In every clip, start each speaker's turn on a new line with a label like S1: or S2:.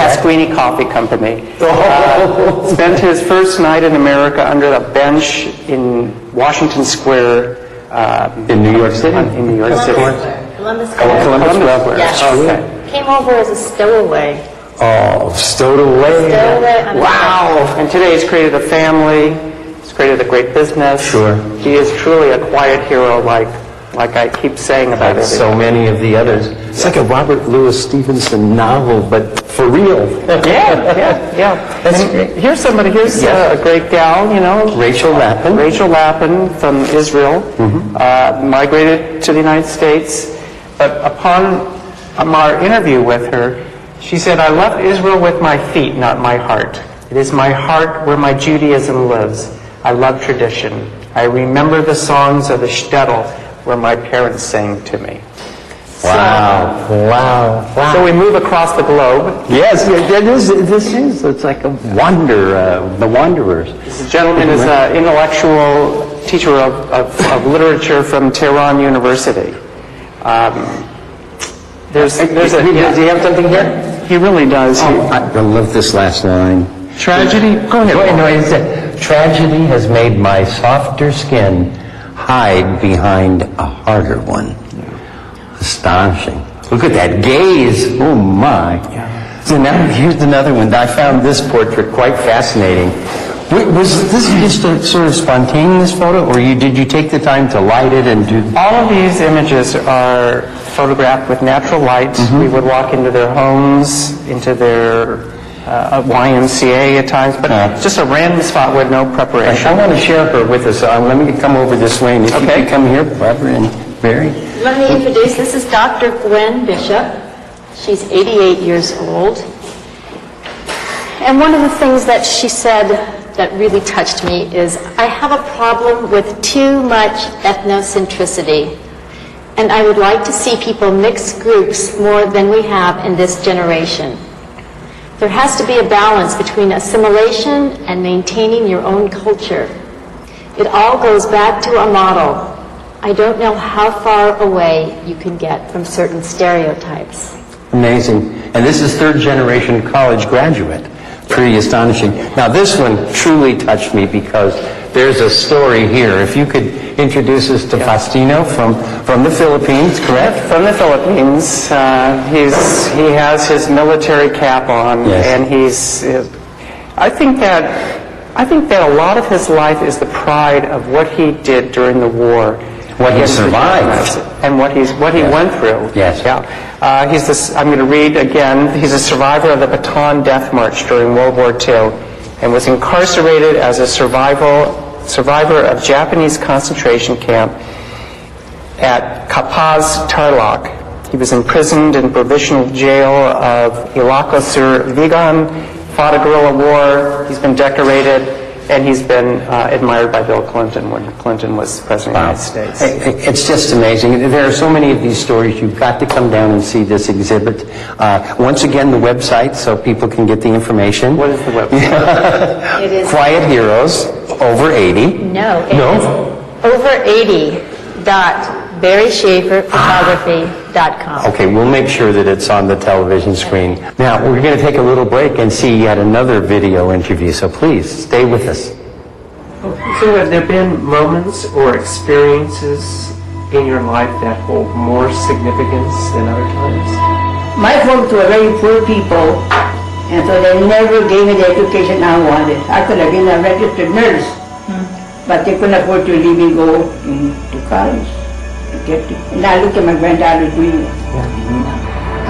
S1: Pasquini Coffee Company. Spent his first night in America under a bench in Washington Square.
S2: In New York City?
S1: In New York City.
S3: Columbus Square.
S1: Columbus Square.
S3: Yes.
S1: Okay.
S3: Came over as a stowaway.
S2: Oh, stowed away.
S3: Stowaway on a
S1: Wow. And today he's created a family. He's created a great business.
S2: Sure.
S1: He is truly a quiet hero, like I keep saying about
S2: Like so many of the others. It's like a Robert Louis Stevenson novel, but for real.
S1: Yeah. And here's a great gal,
S2: Rachel Lappin.
S1: Rachel Lappin from Israel, migrated to the United States. But upon our interview with her, she said, "I left Israel with my feet, not my heart. It is my heart where my Judaism lives. I love tradition. I remember the songs of the shtetl where my parents sang to me."
S2: Wow.
S1: So we move across the globe.
S2: Yes, this is. It's like a wonder, the Wanderers.
S1: This gentleman is an intellectual teacher of literature from Tehran University.
S2: Does he have something here?
S1: He really does.
S2: I love this last line.
S1: Tragedy? Go ahead.
S2: No, he said, "Tragedy has made my softer skin hide behind a harder one." Astonishing. Look at that gaze. Oh, my. So now here's another one. I found this portrait quite fascinating. Was this just a sort of spontaneous photo, or did you take the time to light it and do...
S1: All of these images are photographed with natural light. We would walk into their homes, into their YMCA at times, but just a random spot with no preparation.
S2: I want to share her with us. Let me come over this way, and if you can come here, Barbara and Barry.
S3: Let me introduce, this is Dr. Gwen Bishop. She's 88 years old. And one of the things that she said that really touched me is, "I have a problem with too much ethnocentricity. And I would like to see people mix groups more than we have in this generation. There has to be a balance between assimilation and maintaining your own culture. It all goes back to a model. I don't know how far away you can get from certain stereotypes."
S2: Amazing. And this is third generation college graduate. Pretty astonishing. Now this one truly touched me because there's a story here. If you could introduce us to Faustino from the Philippines, correct?
S1: From the Philippines. He has his military cap on, and I think that a lot of his life is the pride of what he did during the war.
S2: What he survived.
S1: And what he went through.
S2: Yes.
S1: Yeah. I'm going to read again. He's a survivor of the Bataan Death March during World War II and was incarcerated as a survivor of Japanese concentration camp at Kapaz Tarlac. He was imprisoned in provisional jail of Ilocos Sur Vigan, fought a guerrilla war. He's been decorated. And he's been admired by Bill Clinton when Clinton was president of the United States.
S2: It's just amazing. There are so many of these stories. You've got to come down and see this exhibit. Once again, the website so people can get the information.
S1: What is the website?
S3: It is
S2: Quiet Heroes, over 80.
S3: No, it is over 80 barryschaeferphotography.com.
S2: Okay, we'll make sure that it's on the television screen. Now, we're going to take a little break and see yet another video interview, so please stay with us.
S1: So have there been moments or experiences in your life that hold more significance than other times?
S4: My folks were very poor people, and so they never gave me the education I wanted. I could have been a registered nurse, but they couldn't afford to leave me go to college to get it. And I look at my granddaughter doing it.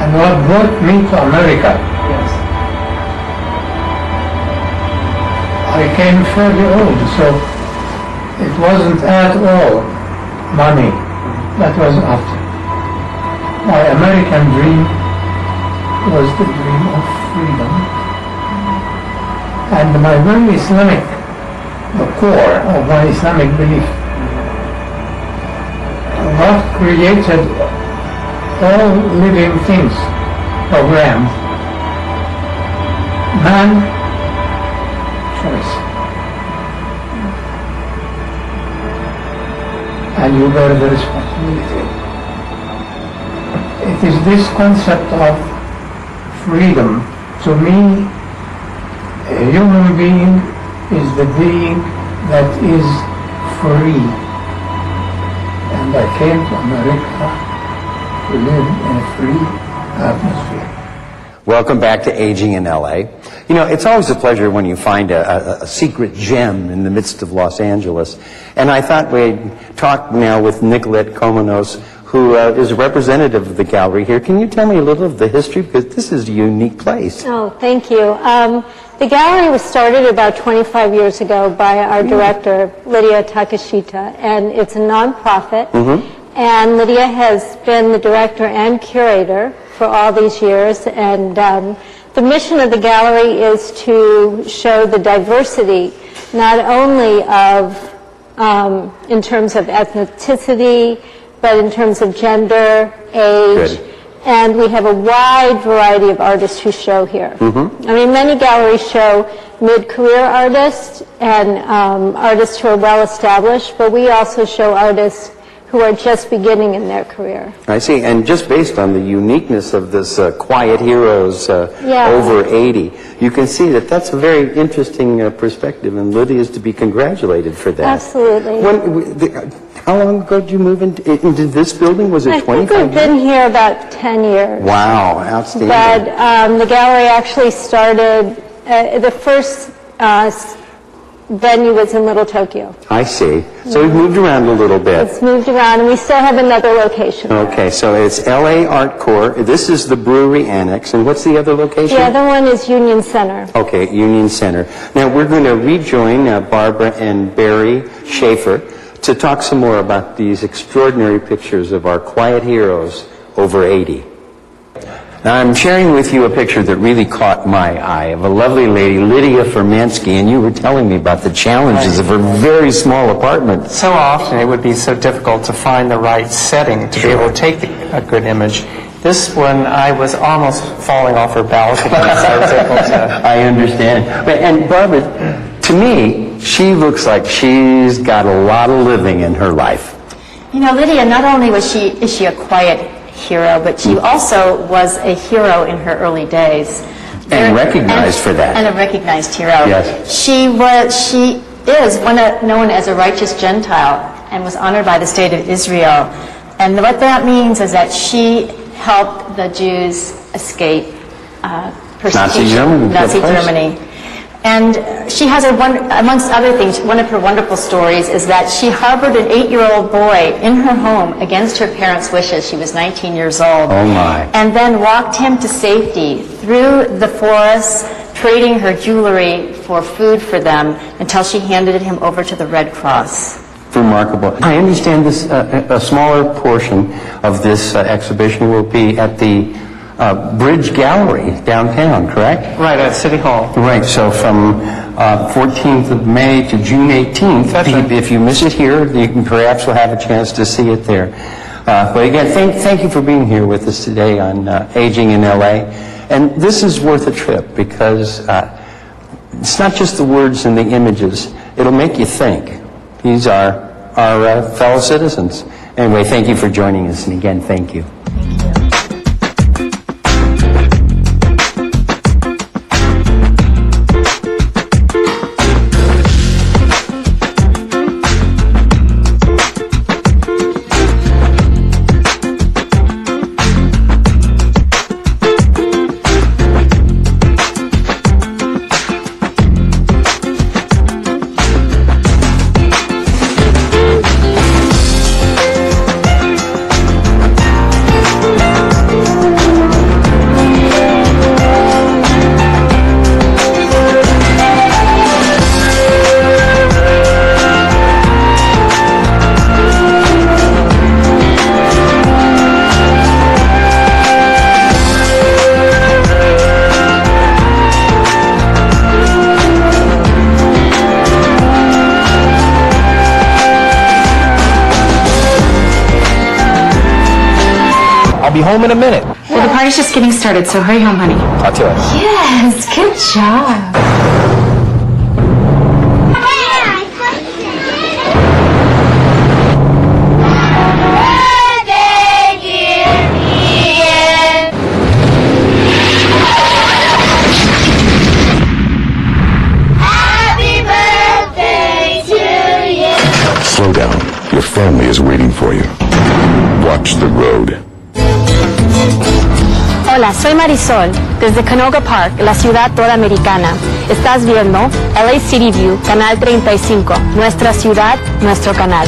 S5: And what brought me to America?
S1: Yes.
S5: I came fairly old, so it wasn't at all money that was after. My American dream was the dream of freedom. And my very Islamic, the core of my Islamic belief, God created all living things programmed. Man, choice. And you bear the responsibility. It is this concept of freedom To me, a human being is the being that is free. And I came to America to live in a free atmosphere.
S2: Welcome back to Aging in LA. You know, it's always a pleasure when you find a secret gem in the midst of Los Angeles. And I thought we'd talk now with Nicolette Komenos, who is a representative of the gallery here. Can you tell me a little of the history? Because this is a unique place.
S3: Oh, thank you. The gallery was started about 25 years ago by our director, Lydia Takashita, and it's a nonprofit. And Lydia has been the director and curator for all these years, and the mission of the gallery is to show the diversity, not only of, in terms of ethnicity, but in terms of gender, age,
S2: Good.
S3: and we have a wide variety of artists who show here. I mean, many galleries show mid-career artists and artists who are well established, but we also show artists who are just beginning in their career.
S2: I see. And just based on the uniqueness of this Quiet Heroes over 80, you can see that that's a very interesting perspective, and Lydia is to be congratulated for that.
S3: Absolutely.
S2: How long ago did you move into this building? Was it
S3: I
S2: 25
S3: think we've
S2: years?
S3: been here about 10 years.
S2: Wow, outstanding.
S3: But the gallery actually started, the first venue was in Little Tokyo.
S2: I see. So we've moved around a little bit.
S3: It's moved around, and we still have another location there.
S2: Okay, so it's LA Art Corps. This is the Brewery Annex. And what's the other location?
S3: The other one is Union Center.
S2: Okay, Union Center. Now we're going to rejoin Barbara and Barry Schaefer to talk some more about these extraordinary pictures of our quiet heroes over 80. Now I'm sharing with you a picture that really caught my eye of a lovely lady, Lydia Fermansky, and you were telling me about the challenges of her very small apartment.
S1: So often it would be so difficult to find the right setting to be able to take a good image. This one, I was almost falling off her balcony, so I was able to...
S2: I understand. And Barbara, to me, she looks like she's got a lot of living in her life.
S6: You know, Lydia, not only is she a quiet hero, but she also was a hero in her early days.
S2: And recognized for that.
S6: And a recognized hero.
S2: Yes.
S6: She is known as a righteous Gentile and was honored by the state of Israel. And what that means is that she helped the Jews escape persecution.
S2: Nazi
S6: Germany. And she has, amongst other things, one of her wonderful stories is that she harbored an 8-year-old boy in her home against her parents' wishes. She was 19 years old.
S2: Oh, my.
S6: And then walked him to safety through the forest, trading her jewelry for food for them until she handed him over to the Red Cross.
S2: Remarkable. I understand this, a smaller portion of this exhibition will be at the Bridge Gallery downtown, correct?
S1: Right, at City Hall.
S2: Right, so from 14th of May to June 18th,
S1: That's right.
S2: if you miss it here, you can perhaps will have a chance to see it there. But again, thank you for being here with us today on Aging in LA. And this is worth a trip because it's not just the words and the images, it'll make you think. These are our fellow citizens. Anyway, thank you for joining us, and again, thank you.
S7: I'll be home in a minute.
S6: Well, the party's just getting started, so hurry home, honey.
S7: I'll tell you.
S6: Yes, good job.
S7: is waiting for you. Watch the road.
S8: Hola, soy Marisol, desde Canoga Park, la ciudad toda americana. Estás viendo LA City View, Canal 35, nuestra ciudad, nuestro canal.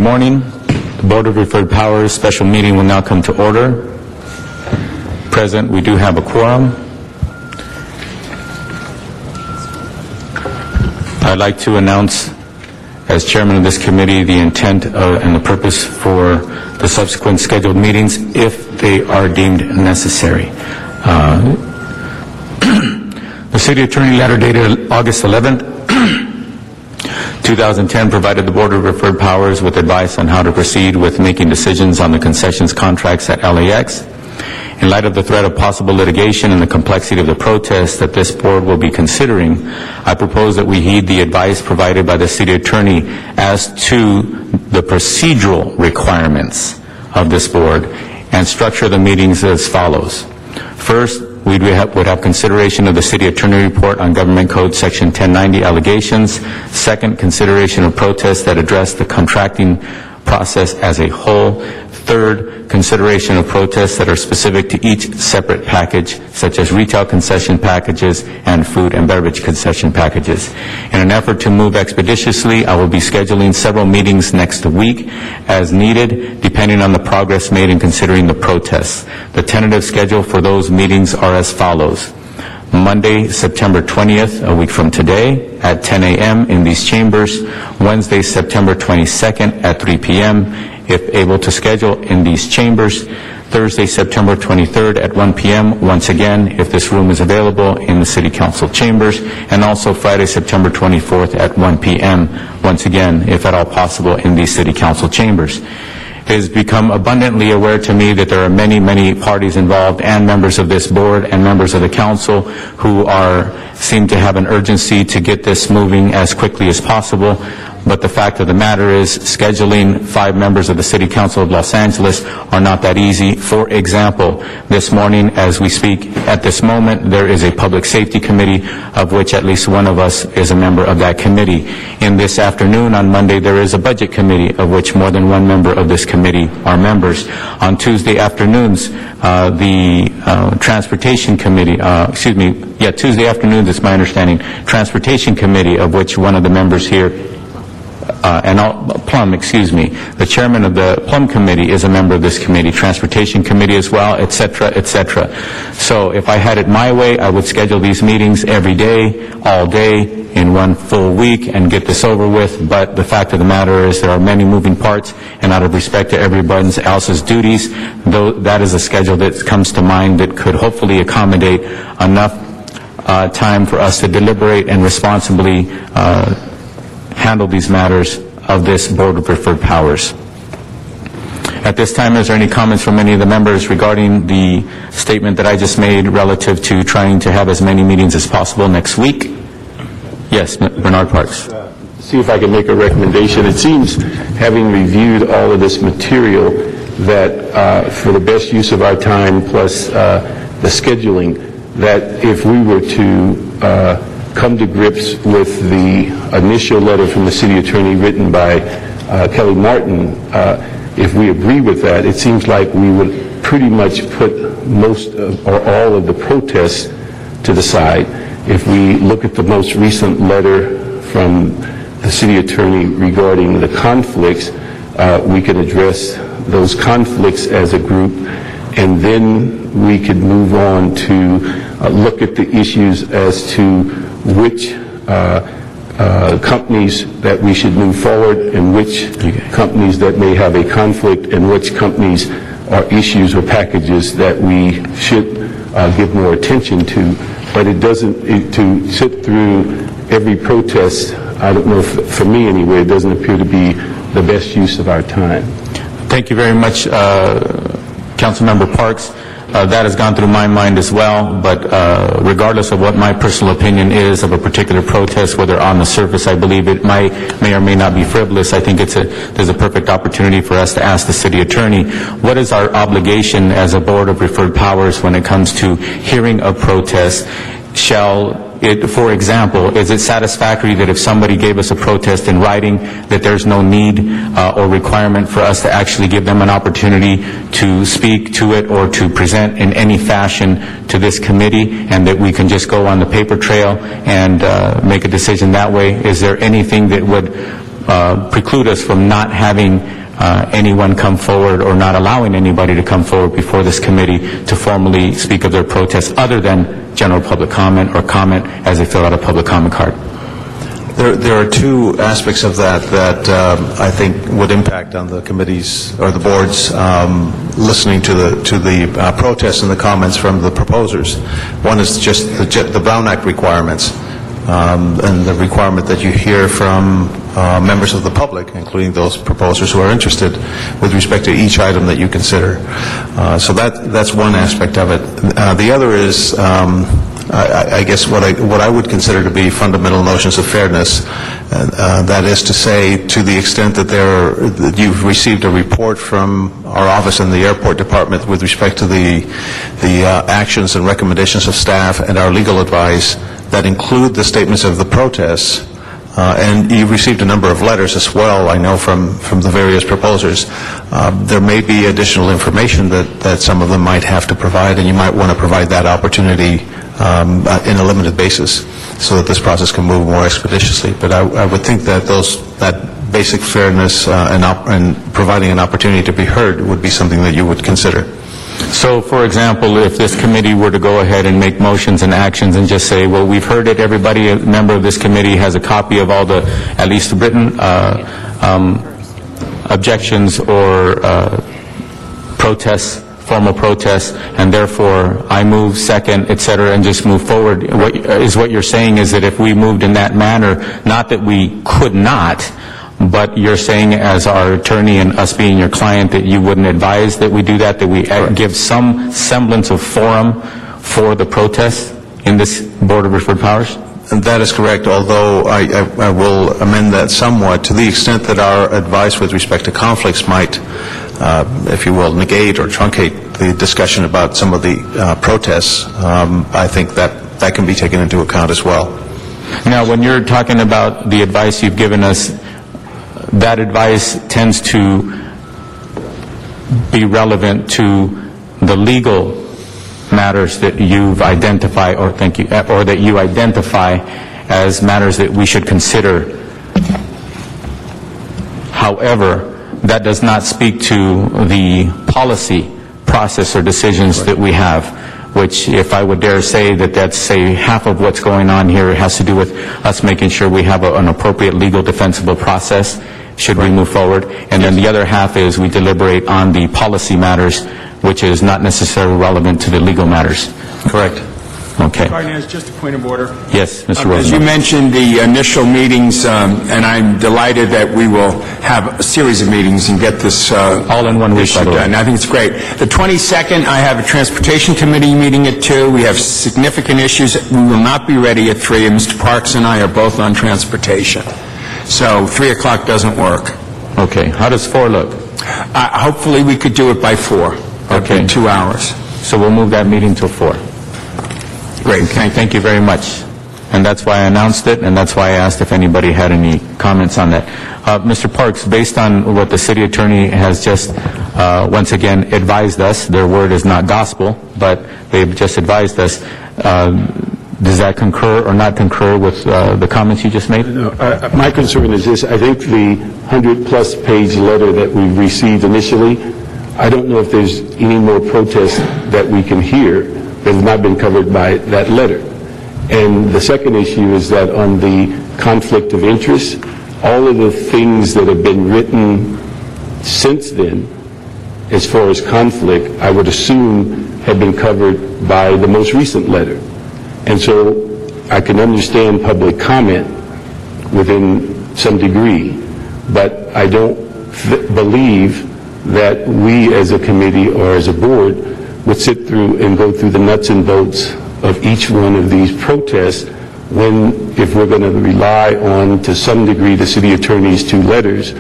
S9: morning. The Board of Referred Powers special meeting will now come to order. Present, we do have a quorum. I'd like to announce, as chairman of this committee, the intent and the purpose for the subsequent scheduled meetings if they are deemed necessary. The city attorney letter dated August 11th, 2010 provided the Board of Referred Powers with advice on how to proceed with making decisions on the concessions contracts at LAX. In light of the threat of possible litigation and the complexity of the protest that this board will be considering, I propose that we heed the advice provided by the city attorney as to the procedural requirements of this board and structure the meetings as follows. First, we would have consideration of the city attorney report on Government Code Section 1090 allegations. Second, consideration of protests that address the contracting process as a whole. Third, consideration of protests that are specific to each separate package, such as retail concession packages and food and beverage concession packages. In an effort to move expeditiously, I will be scheduling several meetings next week as needed, depending on the progress made in considering the protests. The tentative schedule for those meetings are as follows. Monday, September 20th, a week from today, at 10 a.m. in these chambers. Wednesday, September 22nd at 3 p.m., if able to schedule in these chambers. Thursday, September 23rd at 1 p.m., once again, if this room is available, in the City Council chambers. And also Friday, September 24th at 1 p.m., once again, if at all possible, in these City Council chambers. It has become abundantly aware to me that there are many, many parties involved and members of this board and members of the council who seem to have an urgency to get this moving as quickly as possible. But the fact of the matter is, scheduling 5 members of the City Council of Los Angeles are not that easy. For example, this morning, as we speak, at this moment, there is a Public Safety Committee, of which at least one of us is a member of that committee. In this afternoon, on Monday, there is a Budget Committee, of which more than one member of this committee are members. On Tuesday afternoons, the Transportation Committee, Tuesday afternoons, it's my understanding, Transportation Committee, of which one of the members here the chairman of the Plum Committee is a member of this committee, Transportation Committee as well, et cetera, et cetera. So if I had it my way, I would schedule these meetings every day, all day, in one full week, and get this over with. But the fact of the matter is there are many moving parts, and out of respect to everybody else's duties, though that is a schedule that comes to mind that could hopefully accommodate enough time for us to deliberate and responsibly handle these matters of this Board of Referred Powers. At this time, is there any comments from any of the members regarding the statement that I just made relative to trying to have as many meetings as possible next week? Yes, Bernard Parks.
S10: See if I can make a recommendation. It seems, having reviewed all of this material, that for the best use of our time plus the scheduling, that if we were to come to grips with the initial letter from the city attorney written by Kelly Martin, if we agree with that, it seems like we would pretty much put most or all of the protests to the side. If we look at the most recent letter from the city attorney regarding the conflicts, we can address those conflicts as a group, and then we could move on to look at the issues as to which companies that we should move forward and which companies that may have a conflict and which companies are issues or packages that we should give more attention to. But it doesn't, to sit through every protest, I don't know, for me anyway, it doesn't appear to be the best use of our time.
S9: Thank you very much, Councilmember Parks. That has gone through my mind as well, but regardless of what my personal opinion is of a particular protest, whether on the surface I believe it may or may not be frivolous, I think there's a perfect opportunity for us to ask the city attorney, what is our obligation as a Board of Referred Powers when it comes to hearing a protest? For example, is it satisfactory that if somebody gave us a protest in writing that there's no need or requirement for us to actually give them an opportunity to speak to it or to present in any fashion to this committee, and that we can just go on the paper trail and make a decision that way? Is there anything that would preclude us from not having anyone come forward or not allowing anybody to come forward before this committee to formally speak of their protest other than general public comment or comment as they fill out a public comment card?
S11: There are two aspects of that I think would impact on the committees or the boards listening to the protests and the comments from the proposers. One is just the Brown Act requirements and the requirement that you hear from members of the public, including those proposers who are interested with respect to each item that you consider. So that's one aspect of it. The other is I guess what I would consider to be fundamental notions of fairness. That is to say, to the extent that you've received a report from our office in the airport department with respect to the actions and recommendations of staff and our legal advice that include the statements of the protests, and you've received a number of letters as well, I know, from the various proposers. There may be additional information that some of them might have to provide, and you might want to provide that opportunity in a limited basis so that this process can move more expeditiously. But I would think that that basic fairness and providing an opportunity to be heard would be something that you would consider.
S9: So, for example, if this committee were to go ahead and make motions and actions and just say, well, we've heard it, everybody, a member of this committee has a copy of all the, at least written objections or protests, formal protests, and therefore I move second, et cetera, and just move forward. What you're saying is that if we moved in that manner, not that we could not, but you're saying as our attorney and us being your client that you wouldn't advise that we do that we give some semblance of forum for the protests in this Board of Referred Powers?
S11: And that is correct, although I will amend that somewhat to the extent that our advice with respect to conflicts might, if you will, negate or truncate the discussion about some of the protests. I think that can be taken into account as well.
S9: Now, when you're talking about the advice you've given us, that advice tends to be relevant to the legal matters that you've identified, or that you identify as matters that we should consider. However, that does not speak to the policy process or decisions that we have, which, if I would dare say that that's, say, half of what's going on here, it has to do with us making sure we have an appropriate legal defensible process should we move forward. And then the other half is we deliberate on the policy matters, which is not necessarily relevant to the legal matters.
S11: Correct.
S9: Okay.
S12: Cardenas, just a point of order.
S9: Yes, Mr.
S12: As you
S9: Rosenbaum.
S12: mentioned the initial meetings, and I'm delighted that we will have a series of meetings and get this
S9: all in 1 week, by the way.
S12: done. I think it's great. The 22nd, I have a Transportation Committee meeting at 2. We have significant issues. We will not be ready at 3, and Mr. Parks and I are both on transportation. So 3 o'clock doesn't work.
S9: Okay. How does 4 look?
S12: Hopefully we could do it by 4.
S9: Okay.
S12: In 2 hours.
S9: So we'll move that meeting till 4.
S12: Great.
S9: Thank you very much. And that's why I announced it, and that's why I asked if anybody had any comments on that. Mr. Parks, based on what the city attorney has just once again advised us, their word is not gospel, but they've just advised us, does that concur or not concur with the comments you just made?
S10: No, my concern is this. I think the 100-plus page letter that we received initially, I don't know if there's any more protests that we can hear that has not been covered by that letter. And the second issue is that on the conflict of interest, all of the things that have been written since then, as far as conflict, I would assume have been covered by the most recent letter. And so I can understand public comment within some degree, but I don't believe that we as a committee or as a board would sit through and go through the nuts and bolts of each one of these protests when, if we're going to rely on, to some degree, the city attorney's 2 letters,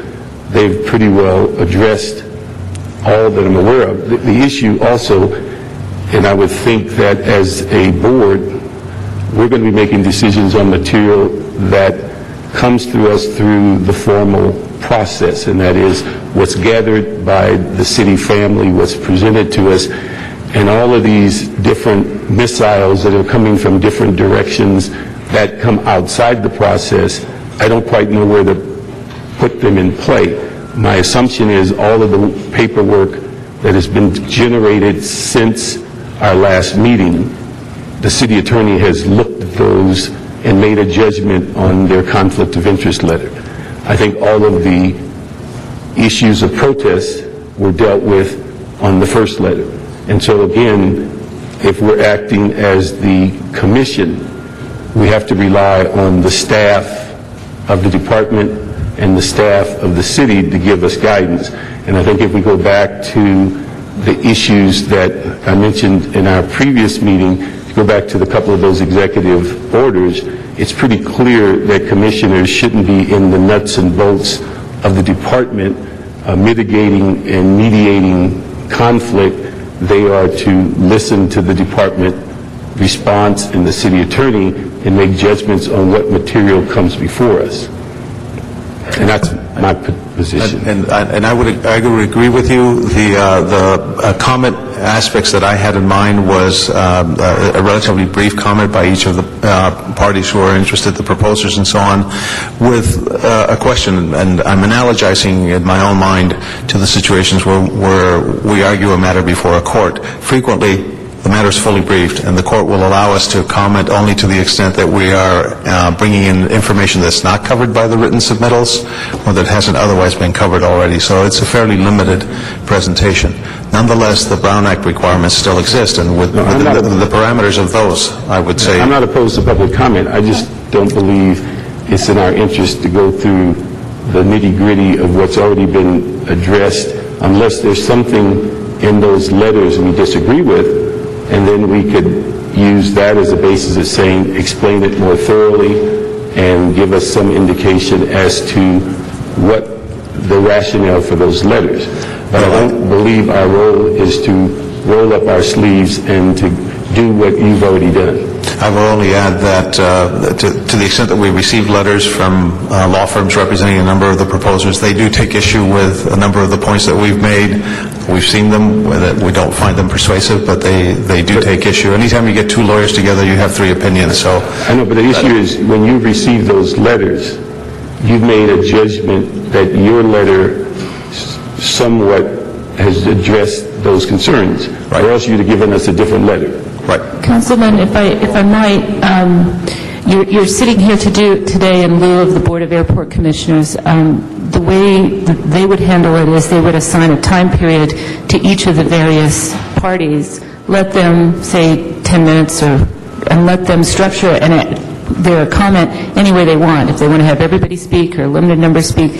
S10: they've pretty well addressed all that I'm aware of. The issue also, and I would think that as a board, we're going to be making decisions on material that comes through us through the formal process, and that is what's gathered by the city family, what's presented to us, and all of these different missiles that are coming from different directions that come outside the process. I don't quite know where the put them in play. My assumption is all of the paperwork that has been generated since our last meeting, the city attorney has looked at those and made a judgment on their conflict of interest letter. I think all of the issues of protest were dealt with on the first letter. And so again, if we're acting as the commission, we have to rely on the staff of the department and the staff of the city to give us guidance. And I think if we go back to the issues that I mentioned in our previous meeting, if you go back to the couple of those executive orders, it's pretty clear that commissioners shouldn't be in the nuts and bolts of the department mitigating and mediating conflict. They are to listen to the department response and the city attorney and make judgments on what material comes before us. And that's my position.
S11: And I would agree with you. The comment aspects that I had in mind was a relatively brief comment by each of the parties who are interested, the proposers and so on, with a question. And I'm analogizing in my own mind to the situations where we argue a matter before a court. Frequently, the matter is fully briefed, and the court will allow us to comment only to the extent that we are bringing in information that's not covered by the written submittals or that hasn't otherwise been covered already. So it's a fairly limited presentation. Nonetheless, the Brown Act requirements still exist, and with the parameters of those, I would say...
S10: I'm not opposed to public comment. I just don't believe it's in our interest to go through the nitty-gritty of what's already been addressed unless there's something in those letters we disagree with. And then we could use that as a basis of saying, explain it more thoroughly and give us some indication as to what the rationale for those letters. But I don't believe our role is to roll up our sleeves and to do what you've already done.
S11: I will only add that to the extent that we receive letters from law firms representing a number of the proposers, they do take issue with a number of the points that we've made. We've seen them. We don't find them persuasive, but they do take issue. Anytime you get two lawyers together, you have three opinions. So
S10: I know, but the issue is when you receive those letters, you've made a judgment that your letter somewhat has addressed those concerns, right, or else you'd have given us a different letter.
S11: Right.
S13: Councilman, if I might, you're sitting here today in lieu of the Board of Airport Commissioners. The way that they would handle it is they would assign a time period to each of the various parties, let them say 10 minutes, and let them structure their comment any way they want. If they want to have everybody speak or a limited number speak,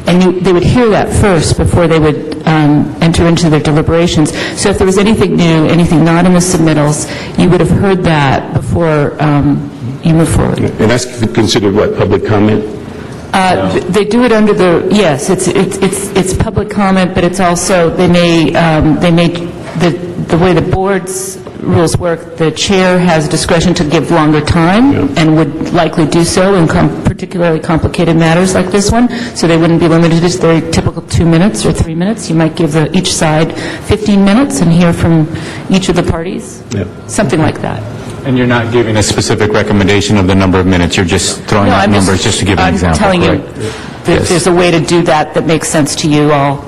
S13: and they would hear that first before they would enter into their deliberations. So if there was anything new, anything not in the submittals, you would have heard that before you move forward.
S10: And that's considered what, public comment?
S13: They do it under yes, it's public comment, but it's also, they may the way the board's rules work, the chair has discretion to give longer time and would likely do so in particularly complicated matters like this one, so they wouldn't be limited to their typical 2 minutes or 3 minutes. You might give each side 15 minutes and hear from each of the parties, something like that.
S9: And you're not giving a specific recommendation of the number of minutes, you're just throwing out numbers just to give an example.
S13: I'm telling you that there's a way to do that makes sense to you all.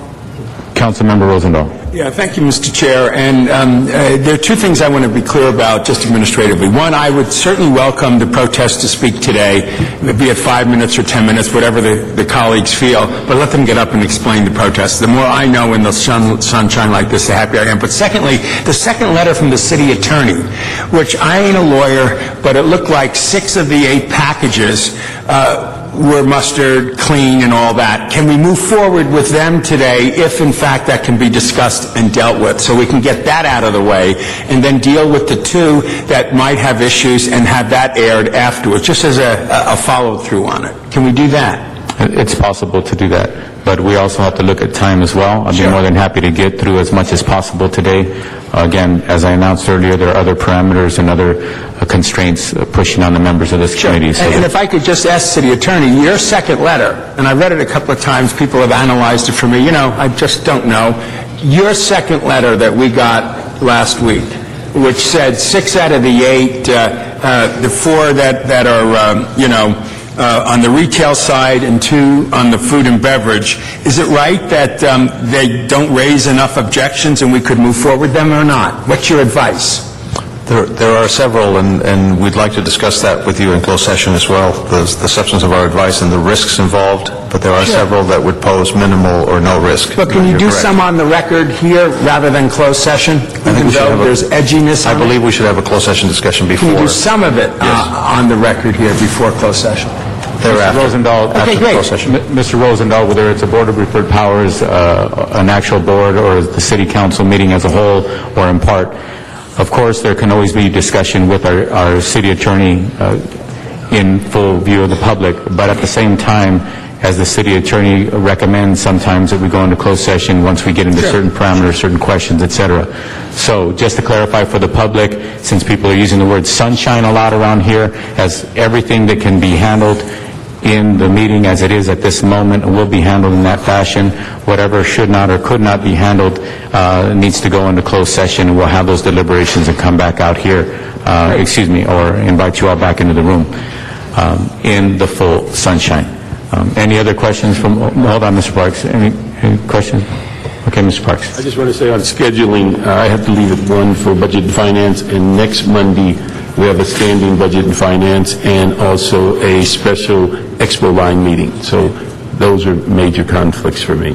S9: Councilmember Rosendahl.
S12: Yeah, thank you, Mr. Chair. And there are two things I want to be clear about just administratively. One, I would certainly welcome the protest to speak today, be it 5 minutes or 10 minutes, whatever the colleagues feel, but let them get up and explain the protest. The more I know in the sunshine like this, the happier I am. But secondly, the second letter from the city attorney, which I ain't a lawyer, but it looked like 6 of the 8 packages were mustered, clean, and all that. Can we move forward with them today if, in fact, that can be discussed and dealt with, so we can get that out of the way and then deal with the 2 that might have issues and have that aired afterwards, just as a follow-through on it? Can we do that?
S9: It's possible to do that, but we also have to look at time as well. I'd be more than happy to get through as much as possible today. Again, as I announced earlier, there are other parameters and other constraints pushing on the members of this committee. So
S12: and if I could just ask City Attorney, your second letter, and I read it a couple of times, people have analyzed it for me, I just don't know. Your second letter that we got last week, which said 6 out of the 8, the 4 that are, on the retail side and 2 on the food and beverage. Is it right that they don't raise enough objections and we could move forward them or not? What's your advice?
S11: There are several, and we'd like to discuss that with you in closed session as well, the substance of our advice and the risks involved, but there are several that would pose minimal or no risk.
S12: But can you do some on the record here rather than closed session? Even though there's edginess on it?
S11: I believe we should have a closed session discussion before.
S12: Can you do some of it on the record here before closed session?
S11: Thereafter.
S9: Mr. Rosendahl,
S12: Okay, great.
S9: Mr. Rosendahl, whether it's a Board of Referred Powers, an actual board, or the City Council meeting as a whole, or in part, of course, there can always be discussion with our city attorney in full view of the public, but at the same time, as the city attorney recommends sometimes that we go into closed session once we get into certain parameters, certain questions, etc. So just to clarify for the public, since people are using the word sunshine a lot around here, as everything that can be handled in the meeting as it is at this moment will be handled in that fashion. Whatever should not or could not be handled needs to go into closed session, and we'll have those deliberations and come back out here, or invite you all back into the room in the full sunshine. Any other questions from, hold on, Mr. Parks, any questions? Okay, Mr. Parks.
S10: I just want to say on scheduling, I have to leave at 1 for Budget and Finance, and next Monday we have a standing Budget and Finance and also a special Expo Line meeting. So those are major conflicts for me.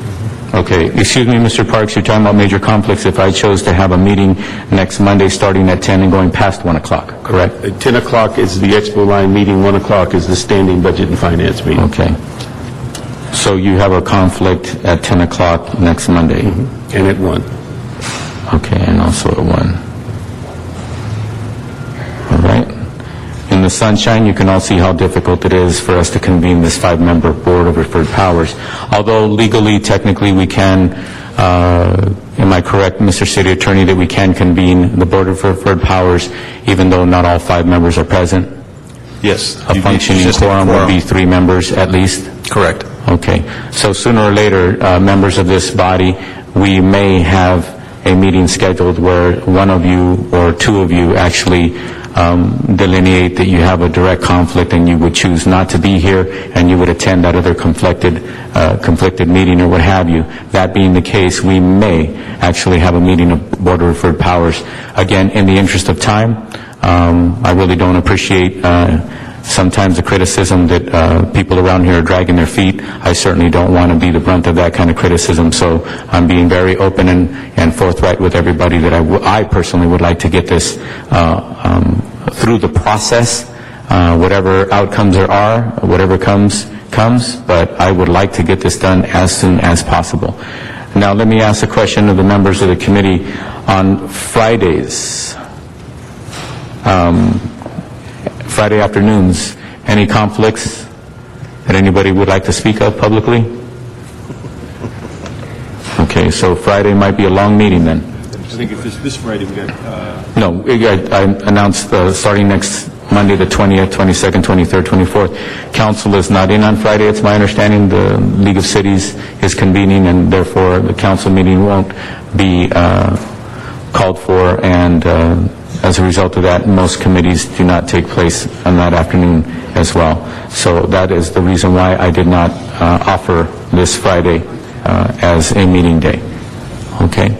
S9: Okay, excuse me, Mr. Parks, you're talking about major conflicts. If I chose to have a meeting next Monday starting at 10 and going past 1 o'clock, correct?
S10: At 10 o'clock is the Expo Line meeting, 1 o'clock is the standing Budget and Finance meeting.
S9: Okay. So you have a conflict at 10 o'clock next Monday?
S10: Mm-hmm. And at 1.
S9: Okay, and also at 1. All right. In the sunshine, you can all see how difficult it is for us to convene this 5-member Board of Referred Powers. Although legally, technically, we can, am I correct, Mr. City Attorney, that we can convene the Board of Referred Powers even though not all 5 members are present?
S11: Yes.
S9: A functioning quorum would be 3 members at least?
S11: Correct.
S9: Okay. So sooner or later, members of this body, we may have a meeting scheduled where one of you or 2 of you actually delineate that you have a direct conflict and you would choose not to be here and you would attend that other conflicted meeting or what have you. That being the case, we may actually have a meeting of Board of Referred Powers. Again, in the interest of time, I really don't appreciate sometimes the criticism that people around here are dragging their feet. I certainly don't want to be the brunt of that kind of criticism, so I'm being very open and forthright with everybody that I personally would like to get this through the process. Whatever outcomes there are, whatever comes, but I would like to get this done as soon as possible. Now, let me ask a question of the members of the committee. On Fridays, Friday afternoons, any conflicts that anybody would like to speak of publicly? Okay, so Friday might be a long meeting then.
S10: I think if it's this Friday, we got...
S9: No, I announced starting next Monday, the 20th, 22nd, 23rd, 24th. Council is not in on Friday, it's my understanding. The League of Cities is convening, and therefore the council meeting won't be called for, and as a result of that, most committees do not take place on that afternoon as well. So that is the reason why I did not offer this Friday as a meeting day. Okay?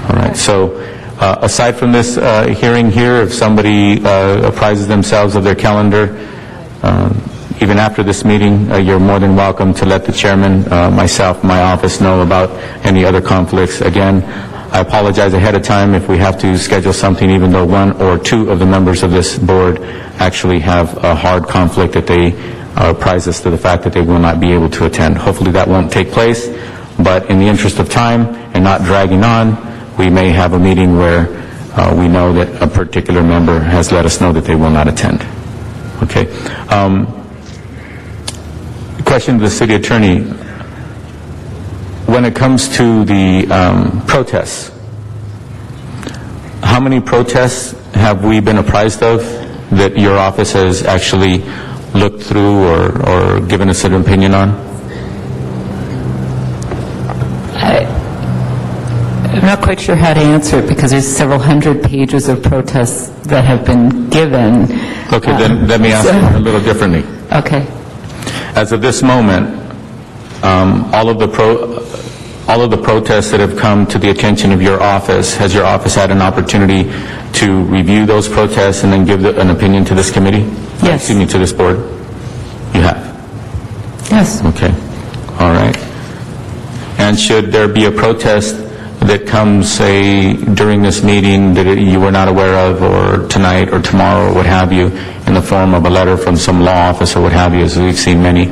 S9: All right. So aside from this hearing here, if somebody apprises themselves of their calendar, even after this meeting, you're more than welcome to let the chairman, myself, my office know about any other conflicts. Again, I apologize ahead of time if we have to schedule something, even though 1 or 2 of the members of this board actually have a hard conflict that they apprise us to the fact that they will not be able to attend. Hopefully that won't take place, but in the interest of time and not dragging on, we may have a meeting where we know that a particular member has let us know that they will not attend. Okay. Question to the city attorney. When it comes to the protests, how many protests have we been apprised of that your office has actually looked through or given us an opinion on?
S13: not quite sure how to answer it because there's several hundred pages of protests that have been given.
S9: Okay, then let me ask you a little differently.
S13: Okay.
S9: As of this moment, all of the protests that have come to the attention of your office, has your office had an opportunity to review those protests and then give an opinion to this committee?
S13: Yes.
S9: Excuse me, to this board? You have?
S13: Yes.
S9: Okay. All right. And should there be a protest that comes, say, during this meeting that you were not aware of, or tonight or tomorrow or what have you, in the form of a letter from some law office or what have you, as we've seen many,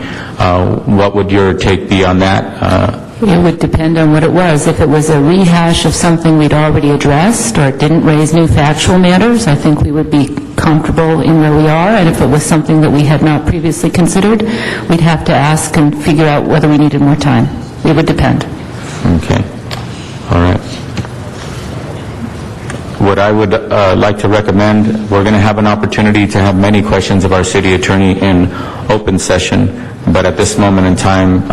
S9: what would your take be on that?
S13: It would depend on what it was. If it was a rehash of something we'd already addressed or it didn't raise new factual matters, I think we would be comfortable in where we are. And if it was something that we had not previously considered, we'd have to ask and figure out whether we needed more time. It would depend.
S9: Okay. All right. What I would like to recommend, we're going to have an opportunity to have many questions of our city attorney in open session, but at this moment in time,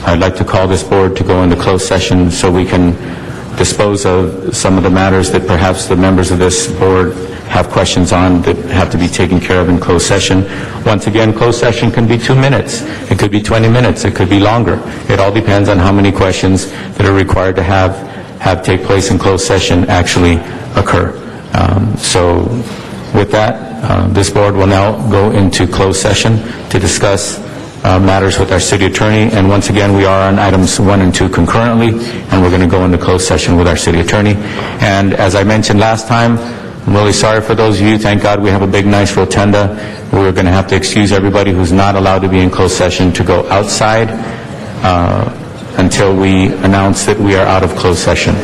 S9: I'd like to call this board to go into closed session so we can dispose of some of the matters that perhaps the members of this board have questions on that have to be taken care of in closed session. Once again, closed session can be 2 minutes. It could be 20 minutes. It could be longer. It all depends on how many questions that are required to have take place in closed session actually occur. So with that, this board will now go into closed session to discuss matters with our city attorney. And once again, we are on items 1 and 2 concurrently, and we're going to go into closed session with our city attorney. And as I mentioned last time, I'm really sorry for those of you. Thank God we have a big, nice rotunda. We're going to have to excuse everybody who's not allowed to be in closed session to go outside until we announce that we are out of closed session.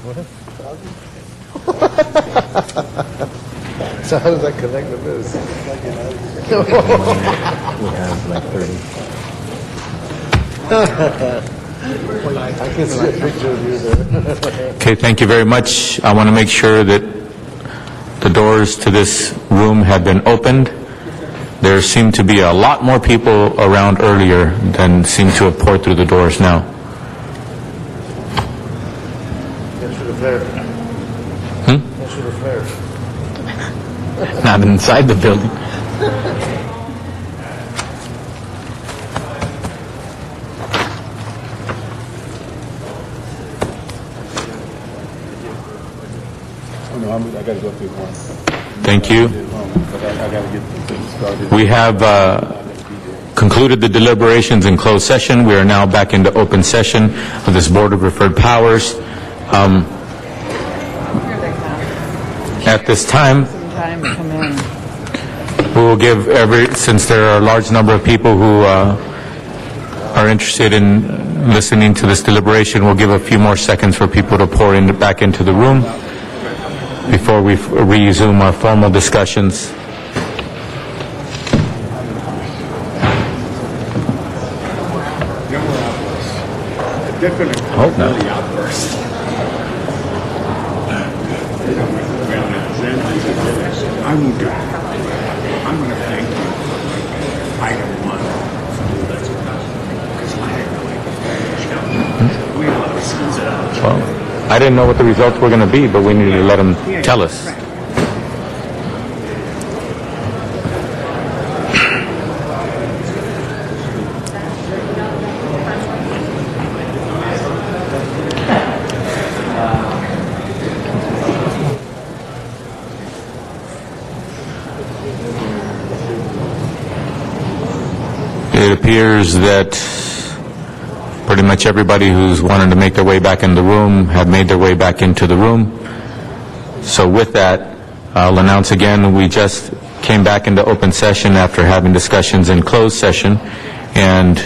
S14: So how does that connect with this?
S2: We have like 30.
S14: I can see a picture of you there.
S9: Okay, thank you very much. I want to make sure that the doors to this room have been opened. There seem to be a lot more people around earlier than seem to have poured through the doors now.
S14: That should have flared. That should have flared.
S9: Not inside the building.
S10: I got to go through one.
S9: Thank you.
S10: I got to get the thing started.
S9: We have concluded the deliberations in closed session. We are now back into open session of this Board of Referred Powers. At this time, we will give since there are a large number of people who are interested in listening to this deliberation, we'll give a few more seconds for people to pour back into the room before we resume our formal discussions. Hope not.
S12: I'm going to thank you. I don't want to.
S9: Well, I didn't know what the results were going to be, but we needed to let them tell us. It appears that pretty much everybody who's wanted to make their way back in the room have made their way back into the room. So with that, I'll announce again, we just came back into open session after having discussions in closed session. And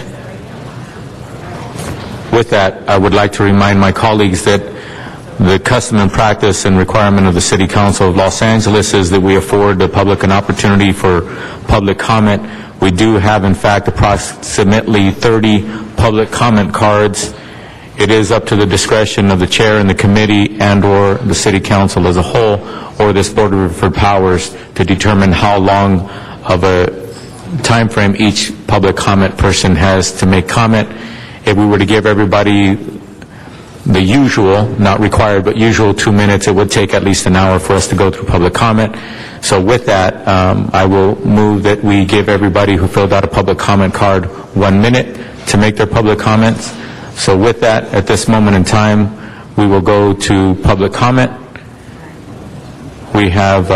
S9: with that, I would like to remind my colleagues that the custom and practice and requirement of the City Council of Los Angeles is that we afford the public an opportunity for public comment. We do have, in fact, approximately 30 public comment cards. It is up to the discretion of the chair and the committee and/or the City Council as a whole, or this Board of Referred Powers, to determine how long of a time frame each public comment person has to make comment. If we were to give everybody the usual, not required, but usual 2 minutes, it would take at least an hour for us to go through public comment. So with that, I will move that we give everybody who filled out a public comment card 1 minute to make their public comments. So with that, at this moment in time, we will go to public comment. We have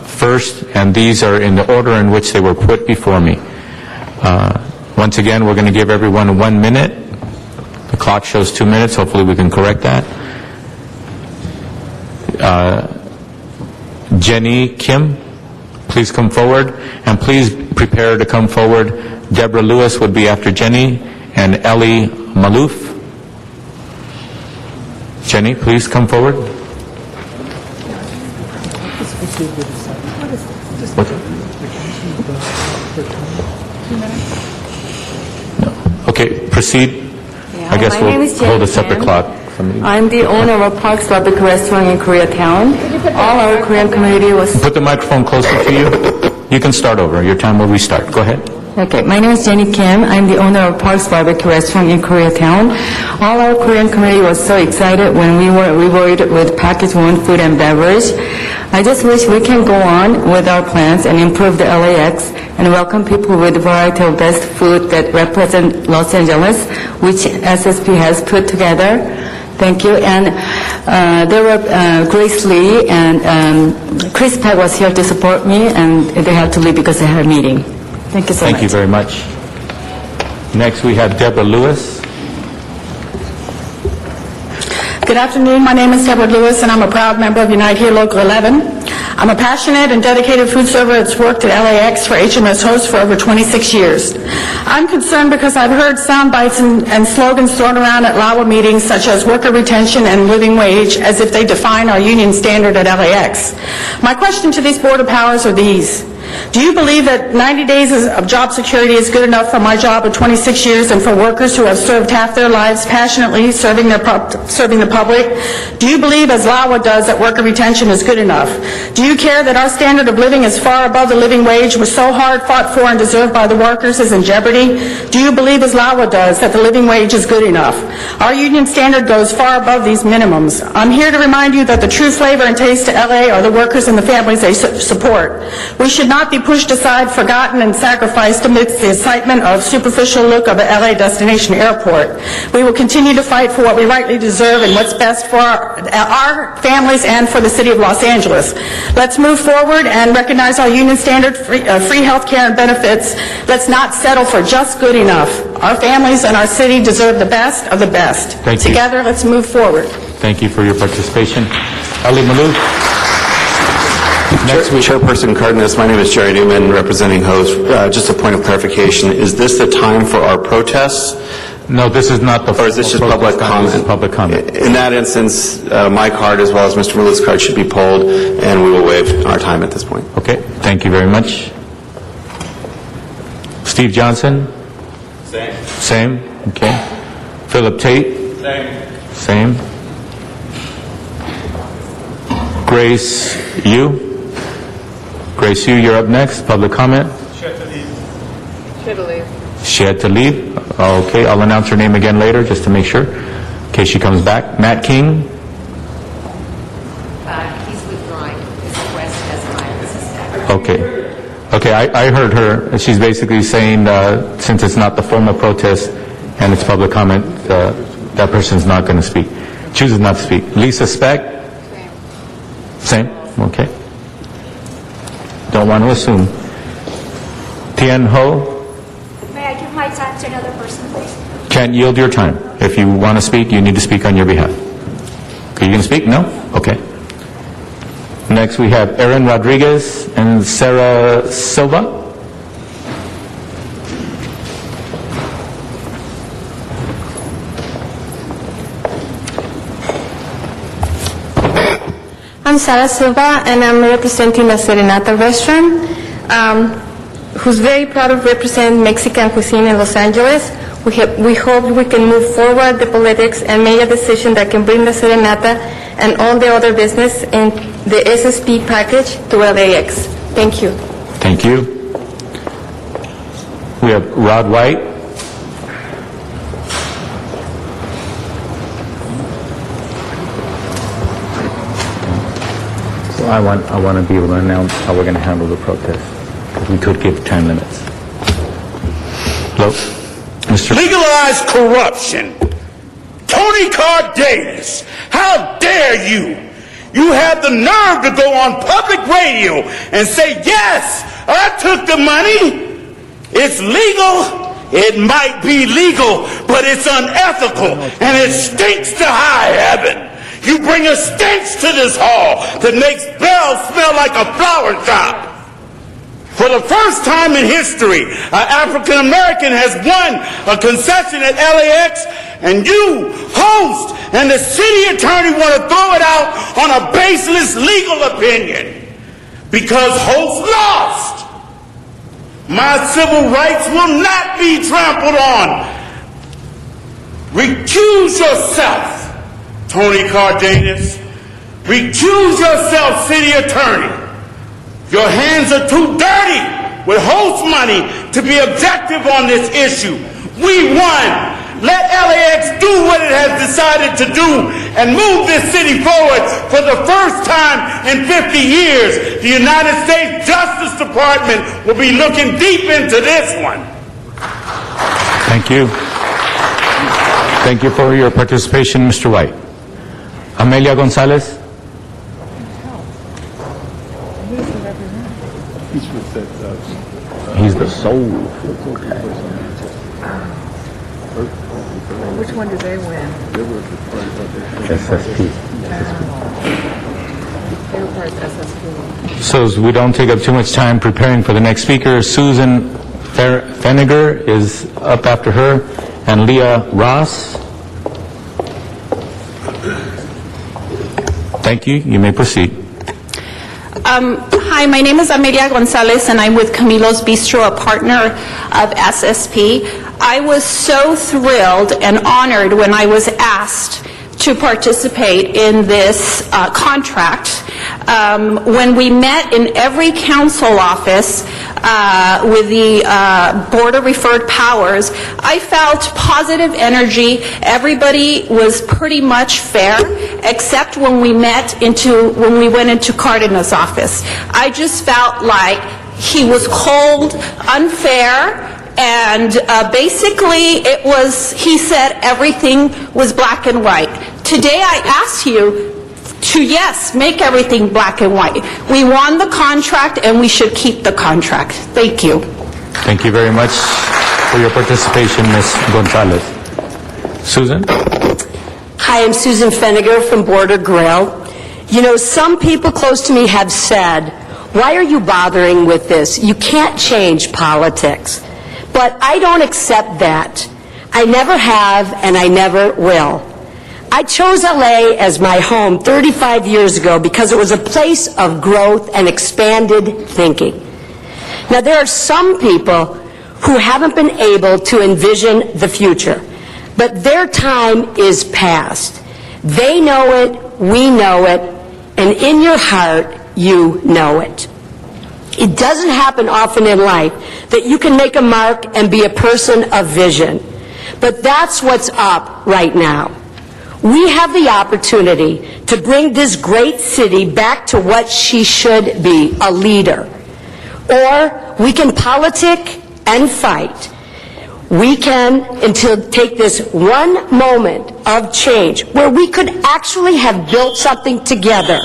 S9: first, and these are in the order in which they were put before me. Once again, we're going to give everyone 1 minute. The clock shows 2 minutes. Hopefully we can correct that. Jenny Kim, please come forward. And please prepare to come forward. Deborah Lewis would be after Jenny, and Ellie Malouf. Jenny, please come forward. No. Okay, proceed. I guess
S15: My name is
S9: we'll hold a
S15: Jenny
S9: separate
S15: Kim.
S9: clock.
S15: I'm the owner of Parks Barbecue Restaurant in Koreatown. All our Korean community was...
S9: Put the microphone closer to you. You can start over. Your time will restart. Go ahead.
S15: Okay, my name is Jenny Kim. I'm the owner of Parks Barbecue Restaurant in Koreatown. All our Korean community was so excited when we were rewarded with packaged one food and beverage. I just wish we can go on with our plans and improve the LAX and welcome people with a variety of best food that represent Los Angeles, which SSP has put together. Thank you. And there were Grace Lee and Chris Peck was here to support me, and they had to leave because they had a meeting. Thank you so much.
S9: Thank you very much. Next, we have Deborah Lewis.
S16: Good afternoon. My name is Deborah Lewis, and I'm a proud member of Unite Here Local 11. I'm a passionate and dedicated food server that's worked at LAX for HMS Host for over 26 years. I'm concerned because I've heard sound bites and slogans thrown around at LAWA meetings such as worker retention and living wage as if they define our union standard at LAX. My question to these Board of Powers are these. Do you believe that 90 days of job security is good enough for my job of 26 years and for workers who have served half their lives passionately serving the public? Do you believe, as LAWA does, that worker retention is good enough? Do you care that our standard of living is far above the living wage was so hard fought for and deserved by the workers is in jeopardy? Do you believe, as LAWA does, that the living wage is good enough? Our union standard goes far above these minimums. I'm here to remind you that the true flavor and taste to LA are the workers and the families they support. We should not be pushed aside, forgotten, and sacrificed amidst the excitement of superficial look of an LA destination airport. We will continue to fight for what we rightly deserve and what's best for our families and for the city of Los Angeles. Let's move forward and recognize our union standard, free health care and benefits. Let's not settle for just good enough. Our families and our city deserve the best of the best.
S9: Thank you.
S16: Together, let's move forward.
S9: Thank you for your participation. Ali Malou.
S17: Chairperson Cardenas, my name is Jerry Newman, representing Host. Just a point of clarification, is this the time for our protests?
S9: No, this is not the...
S17: Or is this just public comment?
S9: This is public comment.
S17: In that instance, my card as well as Mr. Malou's card should be polled, and we will waive our time at this point.
S9: Okay, thank you very much. Steve Johnson? Same, okay. Philip Tate? Same. Grace Yu? Grace Yu, you're up next. Public comment? She had to leave. Okay, I'll announce her name again later just to make sure in case she comes back. Matt King?
S18: He's withdrawing his request as my assistant.
S9: Okay, I heard her. She's basically saying since it's not the formal protest and it's public comment, that person's not going to speak. Chooses not to speak. Lisa Speck? Same. Okay. Don't want to assume. Tien Ho?
S19: May I give my time to another person, please?
S9: Can't yield your time. If you want to speak, you need to speak on your behalf. Are you going to speak? No? Okay. Next we have Aaron Rodriguez and Sarah Silva.
S20: I'm Sara Silva, and I'm representing the Serenata restaurant, who's very proud of representing Mexican cuisine in Los Angeles. We hope we can move forward the politics and make a decision that can bring the Serenata and all the other business in the SSP package to LAX. Thank you.
S9: Thank you. We have Rod White. I want to be able to announce how we're going to handle the protest. We could give time limits. Hello? Mr.
S21: Legalize corruption. Tony Cardenas, how dare you? You have the nerve to go on public radio and say, yes, I took the money. It's legal. It might be legal, but it's unethical, and it stinks to high heaven. You bring a stench to this hall that makes Bell smell like a flower shop. For the first time in history, an African American has won a concession at LAX, and you, Host, and the city attorney want to throw it out on a baseless legal opinion. Because Host lost. My civil rights will not be trampled on. Recuse yourself, Tony Cardenas. Recuse yourself, city attorney. Your hands are too dirty with Host money to be objective on this issue. We won. Let LAX do what it has decided to do and move this city forward. For the first time in 50 years, the United States Justice Department will be looking deep into this one.
S9: Thank you. Thank you for your participation, Mr. White. Amelia Gonzalez. He's the soul.
S18: Which one did they win?
S9: SSP. So as we don't take up too much time preparing for the next speaker, Susan Feniger is up after her, and Leah Ross. Thank you. You may proceed.
S4: Hi, my name is Amelia Gonzalez, and I'm with Camilo's Bistro, a partner of SSP. I was so thrilled and honored when I was asked to participate in this contract. When we met in every council office with the Board of Referred Powers, I felt positive energy. Everybody was pretty much fair, except when we went into Cardenas' office. I just felt like he was cold, unfair, and basically he said everything was black and white. Today I ask you to, yes, make everything black and white. We won the contract and we should keep the contract. Thank you.
S9: Thank you very much for your participation, Ms. Gonzalez. Susan?
S22: Hi, I'm Susan Feniger from Border Grill. You know, some people close to me have said, why are you bothering with this? You can't change politics. But I don't accept that. I never have, and I never will. I chose LA as my home 35 years ago because it was a place of growth and expanded thinking. Now, there are some people who haven't been able to envision the future, but their time is past. They know it, we know it, and in your heart, you know it. It doesn't happen often in life that you can make a mark and be a person of vision. But that's what's up right now. We have the opportunity to bring this great city back to what she should be, a leader. Or we can politic and fight. We can take this one moment of change where we could actually have built something together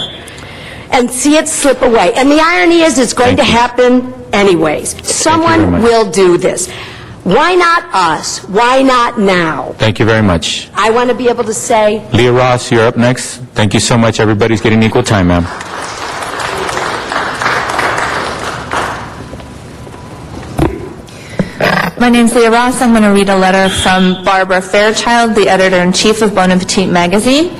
S22: and see it slip away. And the irony is it's going to happen anyways. Someone will do this. Why not us? Why not now?
S9: Thank you very much.
S22: I want to be able to say...
S9: Leah Ross, you're up next. Thank you so much. Everybody's getting equal time, ma'am.
S23: My name's Leah Ross. I'm going to read a letter from Barbara Fairchild, the editor-in-chief of Bon Appetit magazine.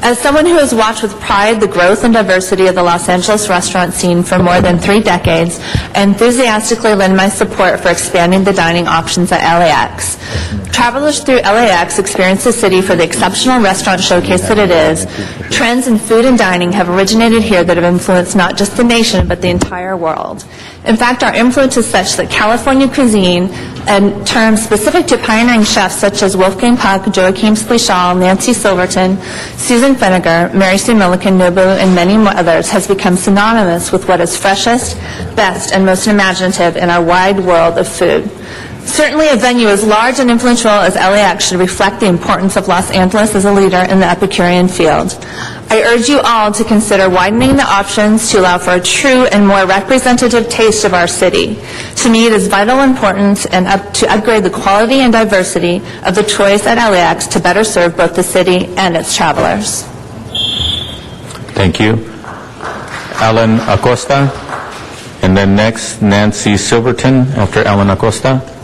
S23: As someone who has watched with pride the growth and diversity of the Los Angeles restaurant scene for more than 3 decades, I enthusiastically lend my support for expanding the dining options at LAX. Travelers through LAX experience the city for the exceptional restaurant showcase that it is. Trends in food and dining have originated here that have influenced not just the nation, but the entire world. In fact, our influence is such that California cuisine, and terms specific to pioneering chefs such as Wolfgang Puck, Joachim Splichal, Nancy Silverton, Susan Feniger, Mary Sue Milliken, Nobu, and many others, has become synonymous with what is freshest, best, and most imaginative in our wide world of food. Certainly a venue as large and influential as LAX should reflect the importance of Los Angeles as a leader in the Epicurean field. I urge you all to consider widening the options to allow for a true and more representative taste of our city. To me, it is vital importance to upgrade the quality and diversity of the choice at LAX to better serve both the city and its travelers.
S9: Thank you. Alan Acosta, and then next, Nancy Silverton after Alan Acosta,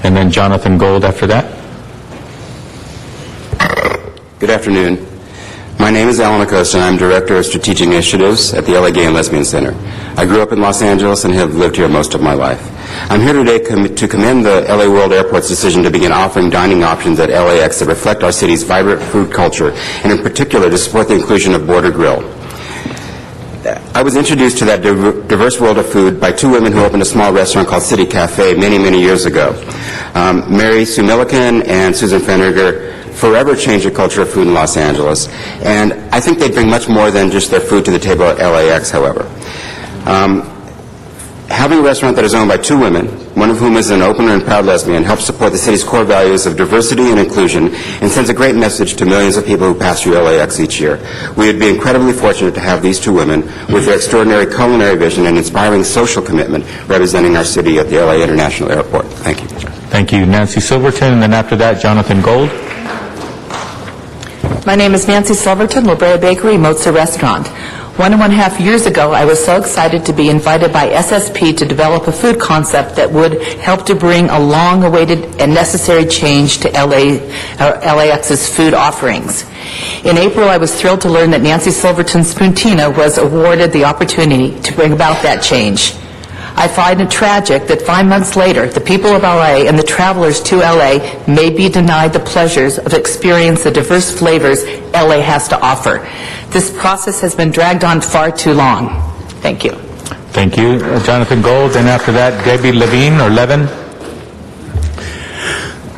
S9: and then Jonathan Gold after that.
S24: Good afternoon. My name is Alan Acosta, and I'm Director of Strategic Initiatives at the LA Gay and Lesbian Center. I grew up in Los Angeles and have lived here most of my life. I'm here today to commend the LA World Airport's decision to begin offering dining options at LAX that reflect our city's vibrant food culture, and in particular to support the inclusion of Border Grill. I was introduced to that diverse world of food by 2 women who opened a small restaurant called City Cafe many, many years ago. Mary Sue Milliken and Susan Feniger forever changed the culture of food in Los Angeles, and I think they bring much more than just their food to the table at LAX, however. Having a restaurant that is owned by 2 women, one of whom is an open and proud lesbian, helps support the city's core values of diversity and inclusion and sends a great message to millions of people who pass through LAX each year. We would be incredibly fortunate to have these 2 women with their extraordinary culinary vision and inspiring social commitment representing our city at the LA International Airport. Thank you.
S9: Thank you, Nancy Silverton, and then after that, Jonathan Gold.
S1: My name is Nancy Silverton, La Brea Bakery, Mozza Restaurant. 1.5 years ago, I was so excited to be invited by SSP to develop a food concept that would help to bring a long-awaited and necessary change to LAX's food offerings. In April, I was thrilled to learn that Nancy Silverton Spuntina was awarded the opportunity to bring about that change. I find it tragic that 5 months later, the people of LA and the travelers to LA may be denied the pleasures of experiencing the diverse flavors LA has to offer. This process has been dragged on far too long. Thank you.
S9: Thank you, Jonathan Gold. And after that, Debbie Levine or Levin.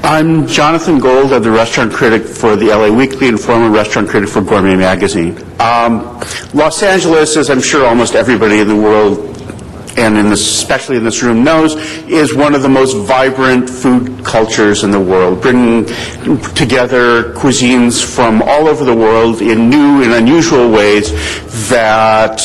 S17: I'm Jonathan Gold. I'm the restaurant critic for the LA Weekly and former restaurant critic for Gourmet Magazine. Los Angeles, as I'm sure almost everybody in the world and especially in this room knows, is one of the most vibrant food cultures in the world, bringing together cuisines from all over the world in new and unusual ways that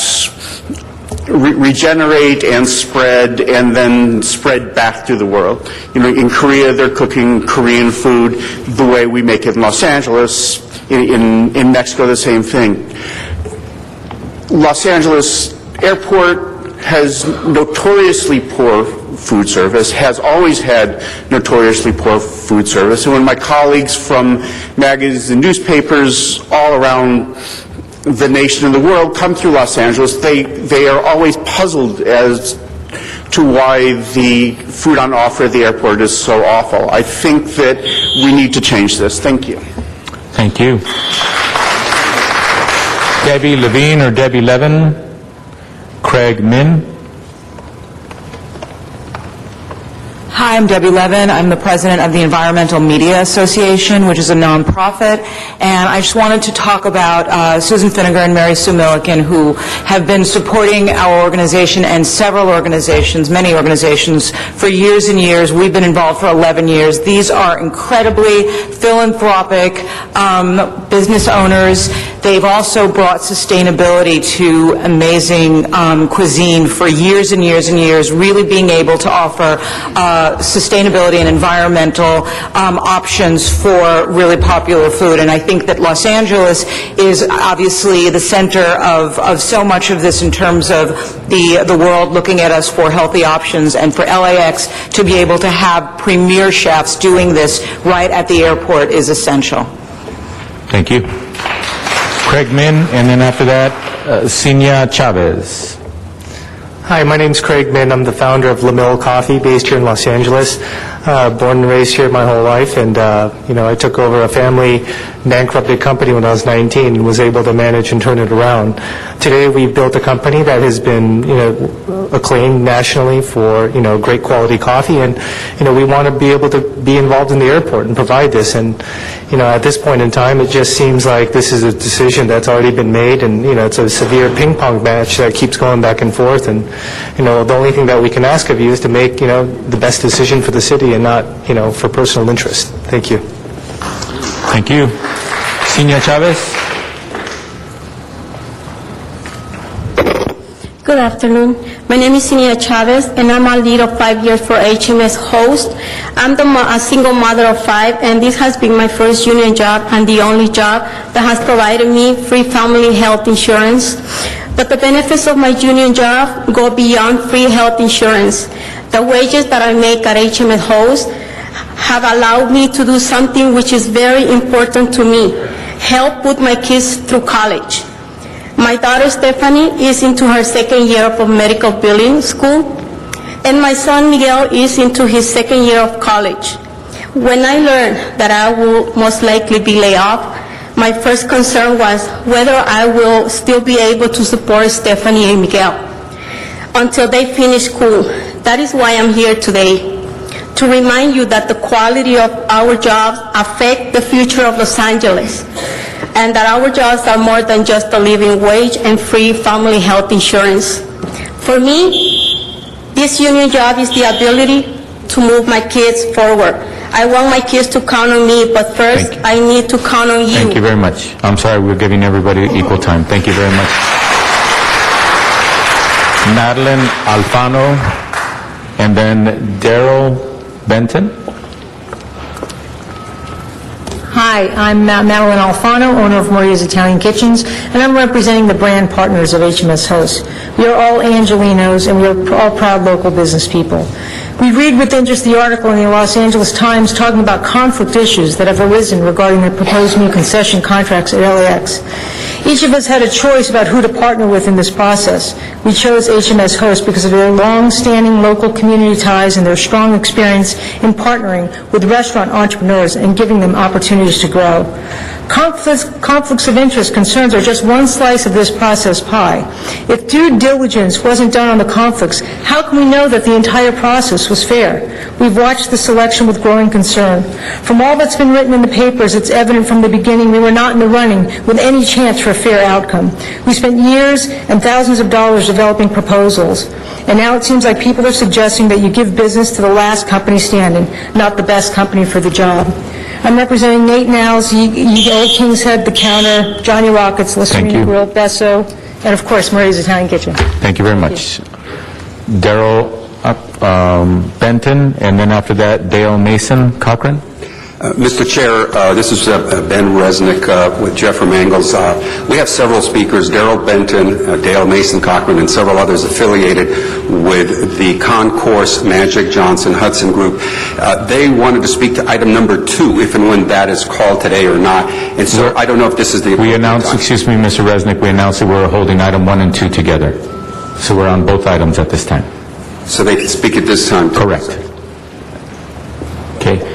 S17: regenerate and spread and then spread back through the world. You know, in Korea, they're cooking Korean food the way we make it in Los Angeles. In Mexico, the same thing. Los Angeles Airport has notoriously poor food service, has always had notoriously poor food service. And when my colleagues from magazines and newspapers all around the nation and the world come through Los Angeles, they are always puzzled as to why the food on offer at the airport is so awful. I think that we need to change this. Thank you.
S9: Thank you. Debbie Levine or Debbie Levin. Craig Min.
S1: Hi, I'm Debbie Levin. I'm the president of the Environmental Media Association, which is a nonprofit, and I just wanted to talk about Susan Finnegar and Mary Sue Milliken, who have been supporting our organization and several organizations, many organizations, for years and years. We've been involved for 11 years. These are incredibly philanthropic business owners. They've also brought sustainability to amazing cuisine for years and years and years, really being able to offer sustainability and environmental options for really popular food. And I think that Los Angeles is obviously the center of so much of this in terms of the world looking at us for healthy options, and for LAX to be able to have premier chefs doing this right at the airport is essential.
S9: Thank you. Craig Min, and then after that, Sinia Chavez.
S14: Hi, my name's Craig Min. I'm the founder of La Mill Coffee, based here in Los Angeles. Born and raised here my whole life, and I took over a family bankrupted company when I was 19 and was able to manage and turn it around. Today, we've built a company that has been, acclaimed nationally for, great quality coffee, and, we want to be able to be involved in the airport and provide this. And, at this point in time, it just seems like this is a decision that's already been made, and, it's a severe ping pong match that keeps going back and forth. And, the only thing that we can ask of you is to make, the best decision for the city and not, for personal interest. Thank you.
S9: Thank you. Sinia Chavez.
S20: Good afternoon. My name is Sinia Chavez, and I'm a lead of 5 years for HMS host. I'm a single mother of 5, and this has been my first union job and the only job that has provided me free family health insurance. But the benefits of my union job go beyond free health insurance. The wages that I make at HMS host have allowed me to do something which is very important to me: help put my kids through college. My daughter Stephanie is into her 2nd year of medical billing school, and my son Miguel is into his 2nd year of college. When I learned that I will most likely be laid off, my first concern was whether I will still be able to support Stephanie and Miguel until they finish school. That is why I'm here today, to remind you that the quality of our jobs affect the future of Los Angeles, and that our jobs are more than just a living wage and free family health insurance. For me, this union job is the ability to move my kids forward. I want my kids to count on me, but first I need to count on you.
S9: Thank you very much. I'm sorry, we're giving everybody equal time. Thank you very much. Madeline Alfano, and then Daryl Benton.
S3: Hi, Hi, I'm Madeline Alfano, owner of Maria's Italian Kitchens, and I'm representing the brand partners of HMS Host. We are all Angelinos, and we are all proud local business people. We read with interest the article in the Los Angeles Times talking about conflict issues that have arisen regarding the proposed new concession contracts at LAX. Each of us had a choice about who to partner with in this process. We chose HMS Host because of their long-standing local community ties and their strong experience in partnering with restaurant entrepreneurs and giving them opportunities to grow. Conflicts of interest concerns are just one slice of this process pie. If due diligence wasn't done on the conflicts, how can we know that the entire process was fair? We've watched the selection with growing concern. From all that's been written in the papers, it's evident from the beginning we were not in the running with any chance for a fair outcome. We spent years and thousands of dollars developing proposals, and now it seems like people are suggesting that you give business to the last company standing, not the best company for the job. I'm representing Nate Niles, Old King's Head, The Counter, Johnny Rockets, Listerine Grill, Besso, and of course Maria's Italian Kitchen.
S9: Thank you very much. Daryl Benton, and then after that, Dale Mason Cochran.
S24: Mr. Chair, this is Ben Resnick with Jeffrey Mangels. We have several speakers, Darrell Benton, Dale Mason Cochran, and several others affiliated with the Concourse Magic Johnson Hudson Group. They wanted to speak to item number 2, if and when that is called today or not. And so I don't know if this is the...
S9: We announced, excuse me, Mr. Resnick, we announced that we're holding item 1 and 2 together. So we're on both items at this time.
S24: So they can speak at this time?
S9: Correct. Okay.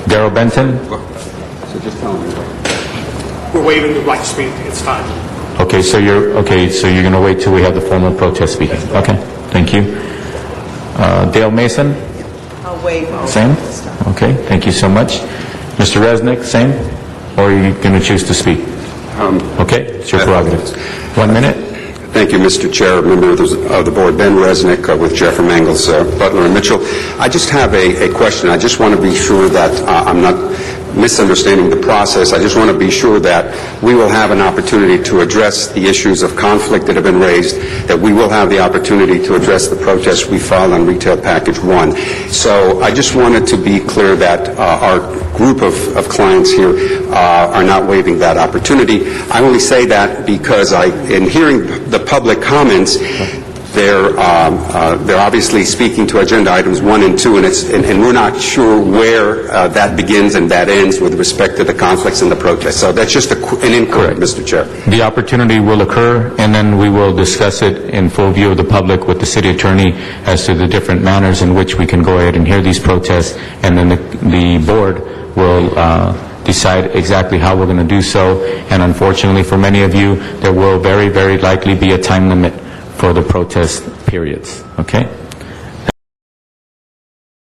S9: Darrell Benton?
S24: So just tell me.
S5: We're waiving the right to speak. It's fine.
S9: Okay, so you're going to wait till we have the formal protest speaking. Okay, thank you. Dale Mason?
S18: I'll waive.
S9: Same? Okay, thank you so much. Mr. Resnick, same? Or are you going to choose to speak? Okay, it's your prerogative. 1 minute.
S24: Thank you, Mr. Chair, members of the board. Ben Resnick with Jeffrey Mangels, Butler and Mitchell. I just have a question. I just want to be sure that I'm not misunderstanding the process. I just want to be sure that we will have an opportunity to address the issues of conflict that have been raised, that we will have the opportunity to address the protests we filed on Retail Package 1. So I just wanted to be clear that our group of clients here are not waiving that opportunity. I only say that because in hearing the public comments, they're obviously speaking to agenda items 1 and 2, and we're not sure where that begins and that ends with respect to the conflicts and the protests. So that's just an inquiry, Mr. Chair.
S9: The opportunity will occur, and then we will discuss it in full view of the public with the city attorney as to the different manners in which we can go ahead and hear these protests, and then the board will decide exactly how we're going to do so. And unfortunately for many of you, there will very, very likely be a time limit for the protest periods. Okay?